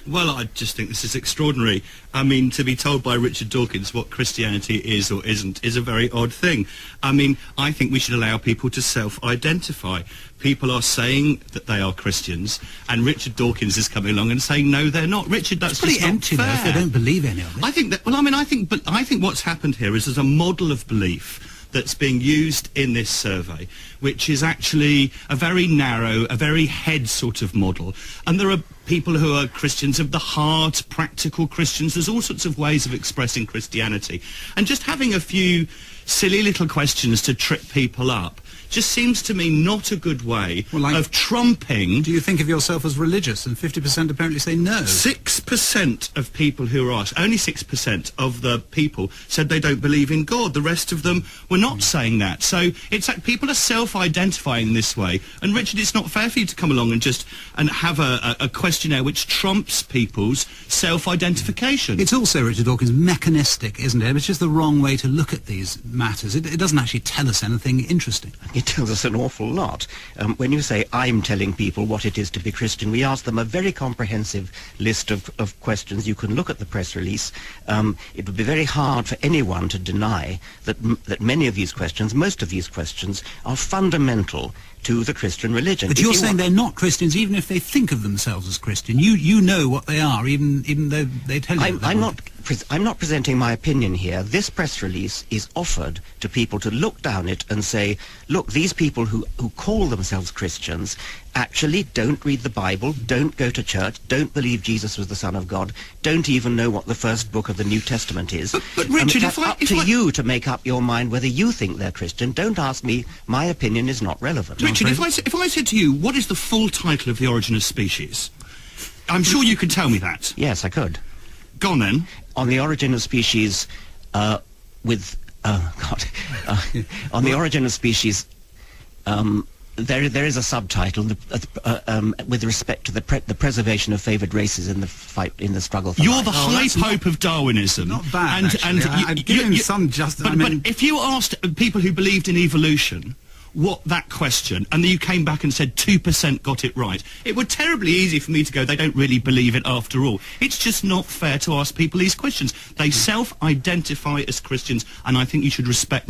Well, I just think this is extraordinary. I mean, to be told by Richard Dawkins what Christianity is or isn't is a very odd thing. I mean, I think we should allow people to self-identify. People are saying that they are Christians, and Richard Dawkins is coming along and saying, no, they're not. Richard, that's pretty just not empty, fair. though, if they don't believe any of it. I think that, well, I mean, I think what's happened here is there's a model of belief that's being used in this survey, which is actually a very narrow, a very head sort of model. And there are people who are Christians of the heart, practical Christians. There's all sorts of ways of expressing Christianity. And just having a few silly little questions to trip people up just seems to me not a good way of trumping... Do you think of yourself as religious? And 50% apparently say no. 6% of people who were asked, only 6% of the people said they don't believe in God. The rest of them were not saying that. So it's like people are self-identifying this way. And Richard, it's not fair for you to come along and just have a questionnaire which trumps people's self-identification. It's also, Richard Dawkins, mechanistic, isn't it? It's just the wrong way to look at these matters. It doesn't actually tell us anything interesting. It tells us an awful lot. When you say, I'm telling people what it is to be Christian, we ask them a very comprehensive list of questions. You can look at the press release. It would be very hard for anyone to deny that many of these questions, most of these questions, are fundamental to the Christian religion. But you're saying they're not Christians even if they think of themselves as Christian. You know what they are, even though they tell you. I'm not presenting my opinion here. This press release is offered to people to look down it and say, look, these people who call themselves Christians actually don't read the Bible, don't go to church, don't believe Jesus was the Son of God, don't even know what the first book of the New Testament is. But Richard, it's up to you to make up your mind whether you think they're Christian. Don't ask me. My opinion is not relevant. Richard, if I said to you, what is the full title of The Origin of Species? I'm sure you could tell me that. Yes, I could. Go on then. On the origin of species, on the origin of species, there is a subtitle with respect to the preservation of favoured races in the fight in the struggle for life. You're the high pope of Darwinism. Not bad, I'd give him some justice. But if you asked people who believed in evolution what that question, and then you came back and said 2% got it right, it would terribly easy for me to go, they don't really believe it after all. It's just not fair to ask people these questions. They self-identify as Christians, and I think you should respect